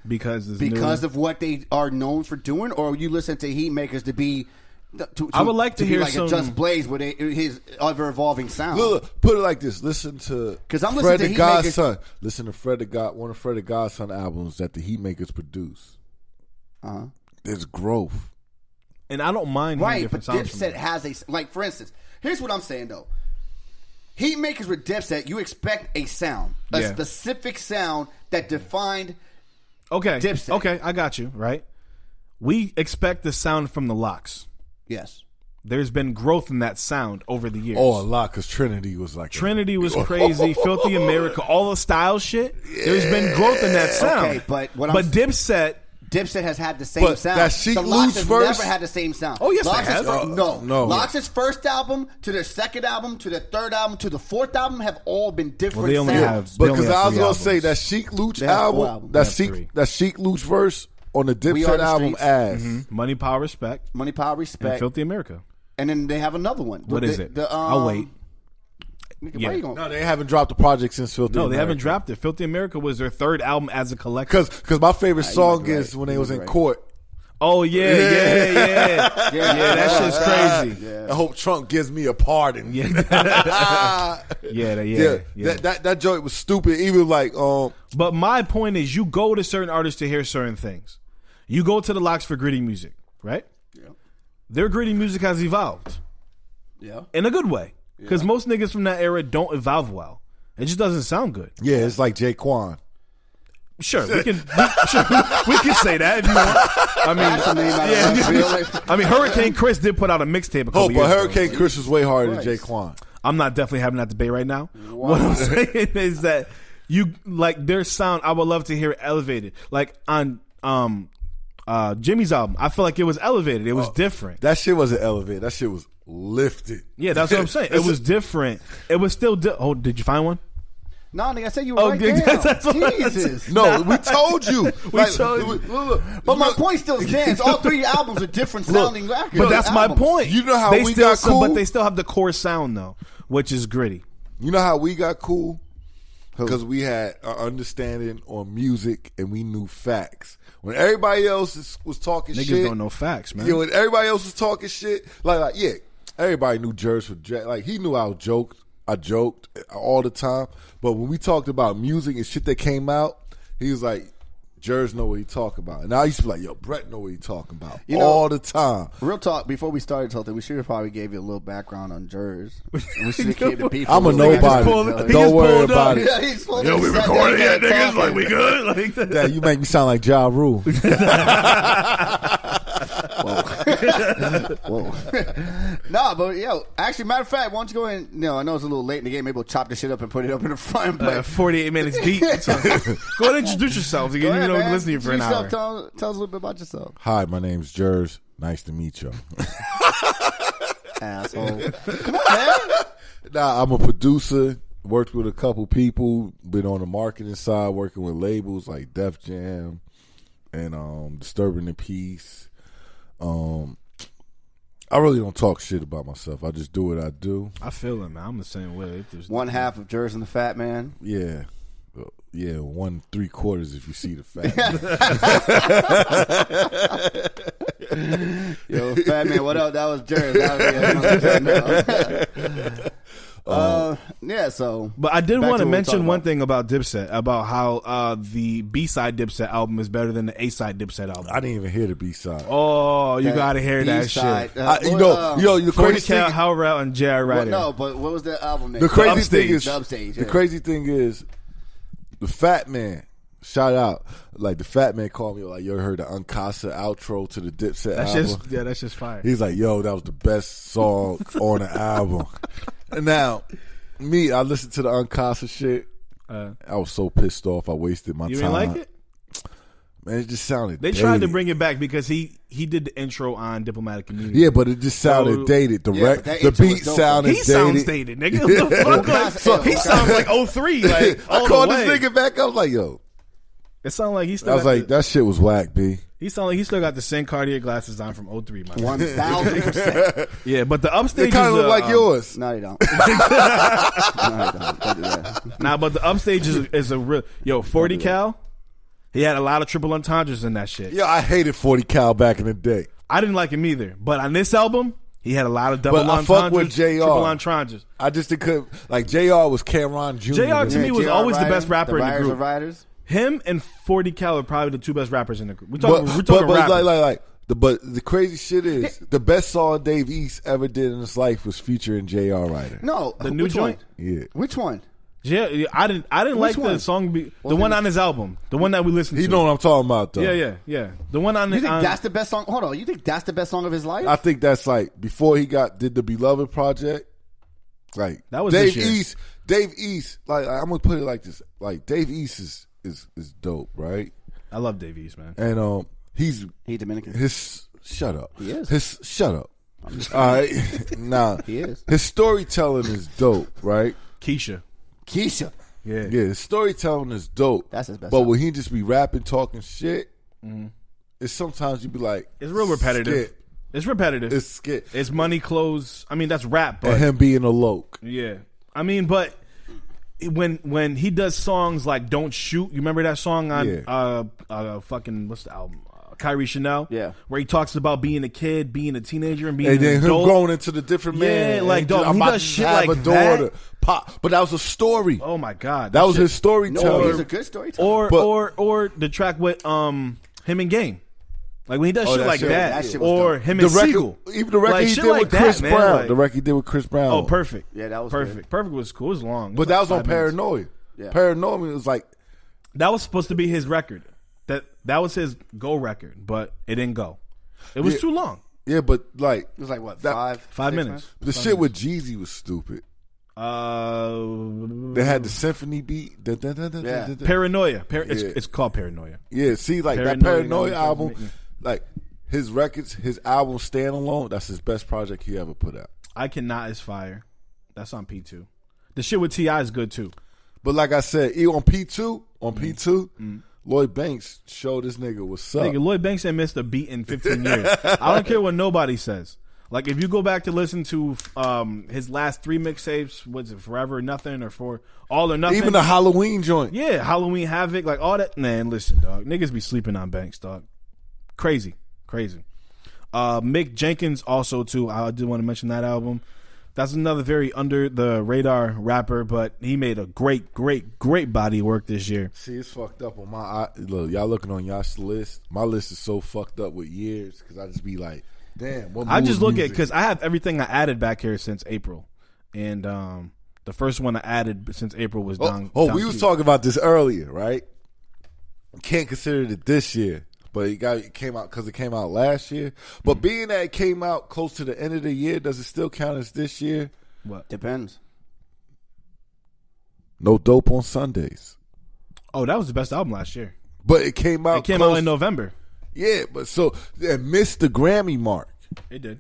Because of what they are known for doing, or you listen to Heatmakers to be. I would like to hear like some a Just Blaze with his ever evolving sound. Look, put it like this: listen to Fred the Godson. Listen to one of Fred the Godson albums that the Heatmakers produce. There's growth, and I don't mind. Right, but Dipset has for instance. Here's what I'm saying though: Heatmakers with Dipset, you expect a sound, a specific sound that defined. Okay, Dipset. Okay, I got you. Right, we expect the sound from the Locks. Yes. There's been growth in that sound over the years. Oh, a lot, because Trinity was like... Trinity was crazy. Filthy America, all the style shit. Yeah. There's been growth in that sound. Okay, but Dipset has had the same sound. That Chic the Locks has first? never had the same sound. Oh, yes, Locks it has. No. Locks' first album to their second album to their third album to the fourth album have all been different sounds. Because I was going to say that Chic Luch album, that Chic Luch verse on the Dipset album ass. Mm-hmm. Money, Power, Respect. And Filthy America. And then they have another one. What is it? I'll wait. Where you going? No, they haven't dropped the project since Filthy America. No, they haven't dropped it. Filthy America was their third album as a collective. Because my favorite song is when they was in court. Oh, yeah. That shit's crazy. Yeah. I hope Trump gives me a pardon. Yeah. That joint was stupid. Even like, But my point is, you go to certain artists to hear certain things. You go to the Locks for gritty music, right? Yeah. Their gritty music has evolved. Yeah. In a good way. Because most niggas from that era don't evolve well. It just doesn't sound good. Yeah, it's like Jaquan. Sure, we can say that if you want. I mean, Hurricane Chris did put out a mixtape a couple years ago. But Hurricane Chris was way harder than Jaquan. I'm not definitely having that debate right now. Wow. What I'm saying is that you like their sound. I would love to hear it elevated, like on Jimmy's album. I feel like it was elevated. It was different. That shit wasn't elevated. That shit was lifted. Yeah, that's what I'm saying. It was different. It was still. Did you find one? No, nigga, I said you were right down. Jesus. No, we told you. But my point still stands. All three albums are different sounding records. But that's my point. You know how we got cool? But they still have the core sound, though, which is gritty. You know how we got cool? Because we had an understanding on music and we knew facts. When everybody else was talking shit. Niggas don't know facts, man. Yeah, when everybody else was talking shit, everybody knew Jerz was like, he knew I joked all the time. But when we talked about music and shit that came out, he was like, Jerz know what he talking about. And I used to be like, yo, Brett know what he talking about all the time. Real talk, before we started something, we should have probably gave you a little background on Jerz. We should have gave the people. I'm a nobody. Don't worry about it. Yeah, we recording it, niggas. Like, we good? Like that. Yeah, you make me sound like Ja Rule. Whoa. No, but actually, matter of fact, why don't you go in? I know it's a little late in the game. Maybe we'll chop this shit up and put it up in the front. 48 minutes deep. So go ahead and introduce yourself. You know, listen to you for an hour. Tell us a little bit about yourself. Hi, my name's Jerz. Nice to meet you. Asshole. Come on, man. Nah, I'm a producer. Worked with a couple people. Been on the marketing side, working with labels like Def Jam and Disturbing the Peace. I really don't talk shit about myself. I just do what I do. I feel it, man. I'm the same way. One half of Jerz and the Fat Man. Yeah. 1/3 if you see the fat. Yo, Fat Man, what up? That was Jerz. But I did want to mention one thing about Dipset, about how the B-side Dipset album is better than the A-side Dipset album. I didn't even hear the B-side. Oh, you gotta hear that shit. The crazy thing, How Route and J.R. Ryder. No, but what was the album name? The crazy thing is, Upstage, the crazy thing is, the Fat Man. Shout out, like the Fat Man called me like, "Yo, heard the Uncasa outro to the Dipset album?" That's just fire. He's like, "Yo, that was the best song on the album." And now, I listened to the Uncasa shit. I was so pissed off. I wasted my time. You didn't like it? Man, it just sounded They dated. tried to bring it back because he did the intro on Diplomatic Community. Yeah, but it just sounded dated. The beat sounded dated. He sounds dated, nigga. What the fuck? He sounds like 03. Like, I called this nigga back. I was like, yo. It sounded like he still. I was like, that shit was whack, B. He sounded like he still got the same Cartier glasses on from 03, man. 1000%. Yeah, but the Upstage. They kind of look like yours. No, you don't. Nah, but the Upstage is a real 40 cal. He had a lot of triple entendres in that shit. Yeah, I hated 40 Cal back in the day. I didn't like him either. But on this album, he had a lot of double But I entendres, fuck with JR. triple entendres. I just couldn't, like, JR was Cameron Jr. JR to me was JR always the Ryder, best rapper in the Riders group. of Riders. Him and 40 Cal are probably the two best rappers in the group. We're talking rappers. But the crazy shit is the best song Dave East ever did in his life was featuring J.R. Ryder. No, The new which joint? One? Yeah, Which one? Yeah, I didn't like one? the song. The one on his album, the one that we listened to. you know what I'm talking about though. Yeah. The one on. You think that's the best song? Hold on, you think that's the best song of his life? I think that's like before he did the Beloved project. Like That was Dave this year. East. Dave East. Like I'm gonna put it like this. Like Dave East is dope, right? I love Dave East, man. And He Dominican. Shut up. He is. Shut up. All right. Nah. He is. His storytelling is dope, right? Keisha. Keisha. Yeah. Yeah, his storytelling is dope. That's his best But song. when he just be rapping, talking shit, it's sometimes you be like, It's real repetitive. skit. It's repetitive. It's skit. It's money, clothes. I mean, that's rap, but And him being a loke. yeah. I mean, but when he does songs like "Don't Shoot," you remember that song on fucking what's the album? Kyrie Chanel. Yeah. Where he talks about being a kid, being a teenager, and being And then an him adult. growing into the different man. Yeah, like, and dog, I'm he about does to shit have like a daughter. that. Pop. But that was a story. Oh my god, That was shit- his storytelling. No, he's a good storyteller. Or the track with him and Game. Like when he does shit that like shit- that, that shit was or dope. him the and record, Siegel. even the record Like, he shit did like with that, Chris man, Brown. like- The record he did with Chris Brown. Oh, perfect. Yeah, that was perfect. good. Perfect was cool. It was long. It But was that like was on 5 minutes. Paranoia. Yeah. Paranoia was like, That was supposed to be his record. That was his go record, but it didn't go. It was too long. yeah, but like, It was like what, That- 5 6 minutes. the shit with Jeezy was stupid. They had the symphony beat. Yeah. Paranoia. Yeah. It's called Paranoia. Yeah, see, like that Paranoia, Paranoia album, like his records, his album Standalone, that's his best project he ever put out. I Cannot is fire. That's on P2. The shit with T.I. is good too. But like I said, on P2, Lloyd Banks showed this nigga what's up. Nigga, Lloyd Banks ain't missed a beat in 15 years. I don't care what nobody says. Like if you go back to listen to his last 3 mixtapes, what's it, Forever or Nothing or For All or Nothing? Even the Halloween joint. Yeah, Halloween Havoc, like all that. Man, listen, dog. Niggas be sleeping on Banks, dog. Crazy. Mick Jenkins also too. I did want to mention that album. That's another very under the radar rapper, but he made a great body of work this year. See, it's fucked up on my look. Y'all looking on y'all's list. My list is so fucked up with years because I just be like, damn. What I just mood look at music? because I have everything I added back here since April, and the first one I added since April was Don. Oh, Don we was Q. talking about this earlier, right? Can't consider it this year, but it came out because it came out last year. But being that it came out close to the end of the year, does it still count as this year? What? Depends. No Dope on Sundays, Oh, that was the best album last year. but it came out. It came close- out in November. Yeah, but so it missed the Grammy mark. It did.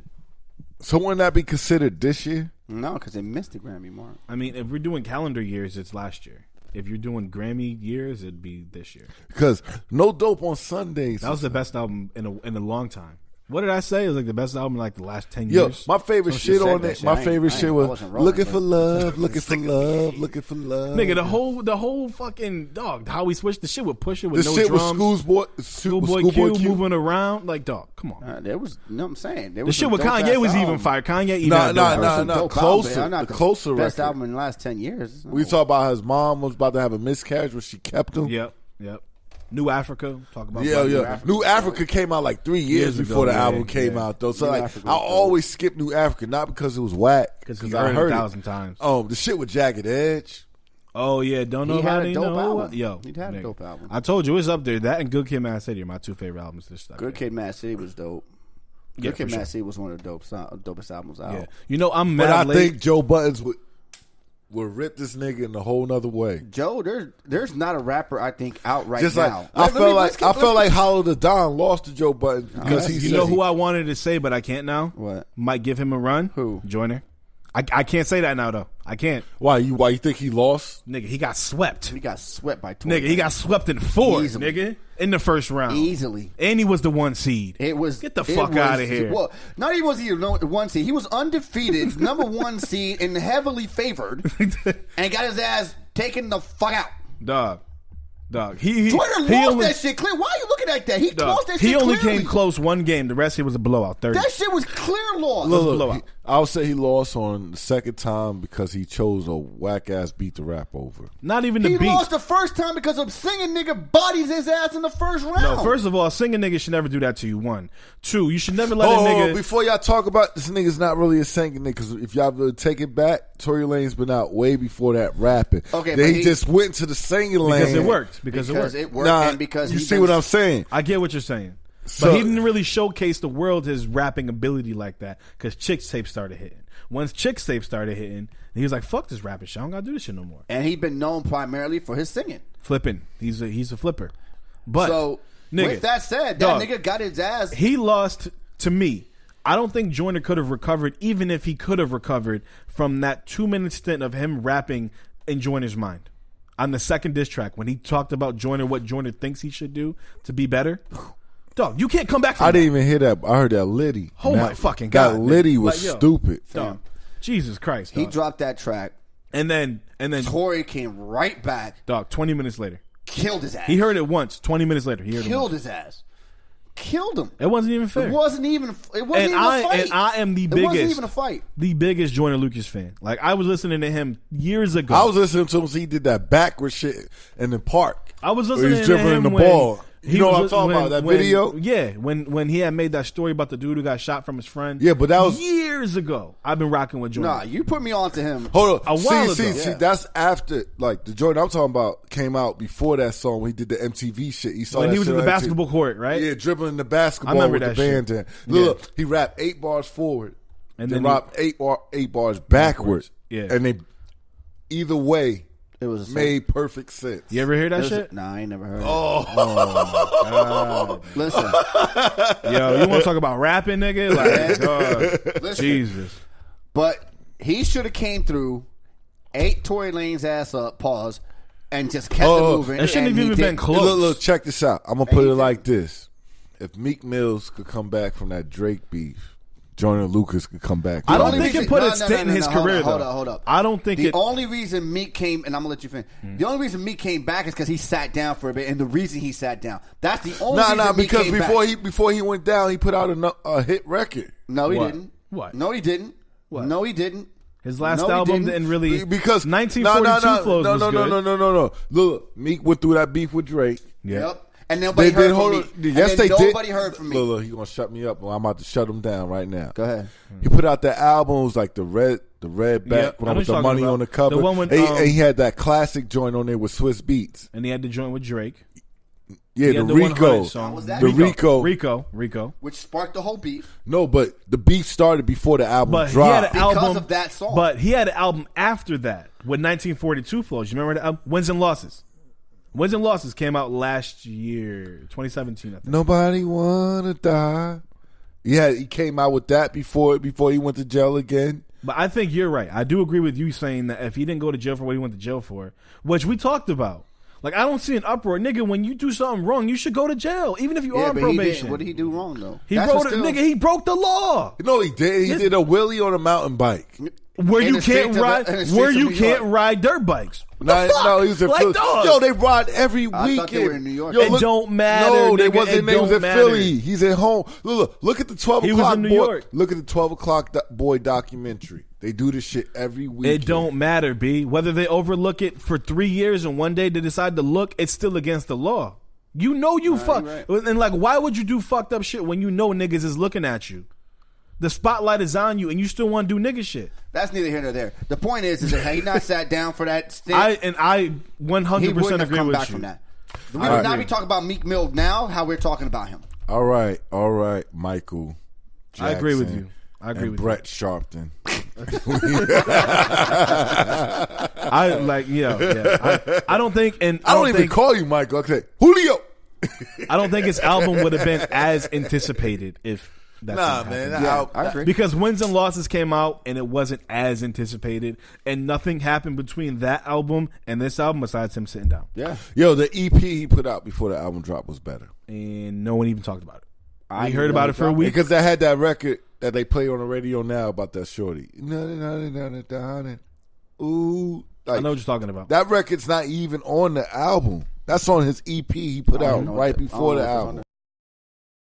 So wouldn't that be considered this year? No, because they missed the Grammy mark. I mean, if we're doing calendar years, it's last year. If you're doing Grammy years, it'd be this year. Because No Dope on Sundays. That was the best album in a long time. What did I say? It was like the best album in like the last 10 Yo, years. my favorite Some shit shit said on that it. shit. My I ain't- favorite I shit ain't- I was wasn't rolling, looking but- for love, looking for love, looking for love. Nigga, the whole fucking dog. How we switched the shit with Pusha with the no shit drums. with Schoolboy Q moving around like dog. Come on. There was, you know what I'm saying? There The was shit some with dope-ass Kanye was even albums. fire. Kanye even Nah, had nah, dope nah, albums. nah. Dope Closer, album, but not the Closer best record. album in the last 10 years. We talk about his mom was about to have a miscarriage, but she kept him. Yep. New Africa. Talk about Yeah, Black yeah. Africa. New Africa came out like 3 years Years ago, before the yeah, album came yeah. out, though. So New like, Africa I was dope. always skip New Africa, not because it was whack, Because I I heard heard it it. 1,000 times. The shit with Jagged Edge. Oh yeah, don't He had a nobody dope know. album. What? Yo, He had a nigga. dope album. I told you it's up there. That and Good Kid, Mad City are my 2 favorite albums this stuff. Good Kid, Mad City was dope. Yeah, Good Kid, for Mad sure. City was one of the dopest albums out. Yeah, you know I'm But mad I late. think Joe Buttons would rip this nigga in a whole nother way. Joe, there's not a rapper I think out right Just now. like I felt like Hollow the Don lost to Joe Buttons because he you said know who I wanted to say, but I can't now. What? Might give him a run. Who? Joyner. I can't say that now though. I can't. why you think he lost? Nigga, he got swept. He got swept by 20. Nigga, he got swept in 4. Easily. Nigga, in the first round. easily. And he was the 1 seed. It was Get the fuck out of here. Well, not even was he the 1 seed. He was undefeated, number 1 seed, and heavily favored, and got his ass taken the fuck out. Dog. Dog. Joyner lost that shit clear. Why are you looking at that? He lost that shit He only clearly. came close one game. The rest, it was a blowout. 30. That shit was clear loss. Look, I would say he lost on the second time because he chose a whack ass beat to rap over. Not even the He beat. lost the first time because of singing nigga bodies his ass in the first round. No, first of all, a singing nigga should never do that to you. 1, 2, you should never let a nigga. Before y'all talk about this nigga's not really a singing nigga, because if y'all really take it back, Tory Lane's been out way before that rapping. Okay, then but he just went to the singing lane because it worked. Because it worked. Nah, And because you see what I'm saying? I get what you're saying. So- But he didn't really showcase the world his rapping ability like that because Chick's tape started hitting. Once Chick's tape started hitting, he was like, fuck this rapping shit. I don't got to do this shit no more. And he's been known primarily for his singing. Flipping. He's a flipper. But, So, nigga, with that said, that dog, nigga got his ass. he lost to me. I don't think Joyner could have recovered, even if he could have recovered from that 2-minute stint of him rapping in Joyner's mind. On the second diss track, when he talked about Joyner, what Joyner thinks he should do to be better. Dog, you can't come back from I that. didn't even hear that. I heard that Liddy. Oh And my that- fucking God. That Liddy was Like, yo, stupid. Dog. Jesus Christ. He Dog. dropped that track. And then Tory came right back, dog, 20 minutes later. killed his ass. He heard it once, 20 minutes later. He heard it killed once. his ass. Killed him. It wasn't even fair. It wasn't even a fight. And I am the It wasn't biggest. even a fight. The biggest Joyner Lucas fan. Like, I was listening to him years ago. I was listening to him so he did that backward shit in the park. I was where listening he's to dribbling him the when ball. he You know what was- I'm talking when- about? That when- video? Yeah, when he had made that story about the dude who got shot from his friend. Yeah, but that was- years ago. I've been rocking with Joyner. Nah, you put me on to him. Hold on. A while see, ago. see, Yeah. that's after, like, the Jordan I'm talking about came out before that song when he did the MTV shit. He saw When that he was shit in the on MTV. basketball court, right? Yeah, dribbling the basketball I remember with that the shit. band. Yeah. Look, he rapped 8 bars forward And and then then he- rapped 8 bars backwards. Yeah. And they, either way, It was a made perfect sense. You ever hear that shit? Nah, I ain't never heard. Oh. Listen, Yo, you want to talk about rapping, nigga? Like, Listen. Jesus. but he should have came through, ate Tory Lane's ass up, pause, and just kept it moving. It shouldn't and have he even been did- close. Look, check this out. I'm going to put Hey, it like this. If Meek Mills could come back from that Drake beef, Joyner Lucas could come back. I don't only think reason- it put no, a no, stint no, in no, his no, career, hold though. up, hold up. I don't think The it. only reason Meek came, and I'm gonna let you finish. The only reason Meek came back is because he sat down for a bit, and the reason he sat down. That's the only reason Meek because came before back. he went down, he put out a hit record. No, he What? didn't. What? No, he didn't. What? No, he didn't. His last No, he album didn't. didn't really Because 1942 flows was good. No. Look, Meek went through that beef with Drake. Yeah. Yep. And nobody heard from me. Yes, they did. Nobody heard from me. Look, he gonna shut me up. Well, I'm about to shut him down right now. Go ahead. He put out that album. It was like the red Yep, back I know with what the you're money talking on the about. cover. The one with, and he had that classic joint on there with Swiss Beats. And he had to join with Drake. Yeah, He the had Rico. 100 song. How was that? The Rico. Rico. Which sparked the whole beef. No, but the beef started before the album But he dropped. had an Because album of that song. But he had an album after that with 1942 flows. You remember the album? Wins and Losses. Wins and Losses came out last year, 2017. I think. Nobody wanna die. Yeah, he came out with that before he went to jail again. But I think you're right. I do agree with you saying that if he didn't go to jail for what he went to jail for, which we talked about. Like, I don't see an uproar. Nigga, when you do something wrong, you should go to jail, even if you are on but probation. what did he do wrong though? He That's broke what it, still- nigga. He broke the law. No, he did. He did a wheelie on a mountain bike. Where In you the streets can't of- ride, in the streets where of you New can't York. ride dirt bikes. No, he was in Like, Philly. dog. Yo, they ride every I weekend. thought they were in New York. Yo, It don't matter, No, they nigga. wasn't. It They was don't in matter. Philly. He's at home. Look at the 12 He was o'clock in New boy. York. Look at the 12 o'clock boy documentary. They do this shit every weekend. It don't matter, B. Whether they overlook it for 3 years and one day they decide to look, it's still against the law. You know you fuck. right. And like, why would you do fucked up shit when you know niggas is looking at you? The spotlight is on you and you still want to do nigga shit. That's neither here nor there. The point is that had he not sat down for that stint, I he 100% wouldn't have agree come with back you. from that. We would not be talking about Meek Mill now. How we're talking about him. All right, Michael Jackson. I agree with you. I agree and with Brett Sharpton. I like, yeah. I don't think, and I don't even think, call you Michael. I say Julio. I don't think his album would have been as anticipated if that Nah, didn't man. happen. Yeah, I agree. Because Wins and Losses came out and it wasn't as anticipated, and nothing happened between that album and this album besides him sitting down. Yeah, Yo, the EP he put out before the album drop was better. And no one even taled about it. I We heard about it for a week. Because they had that record that they play on the radio now about that shorty. Ooh, Like, I know what you're talking about. That record's not even on the album. That's on his EP he put out right before the album.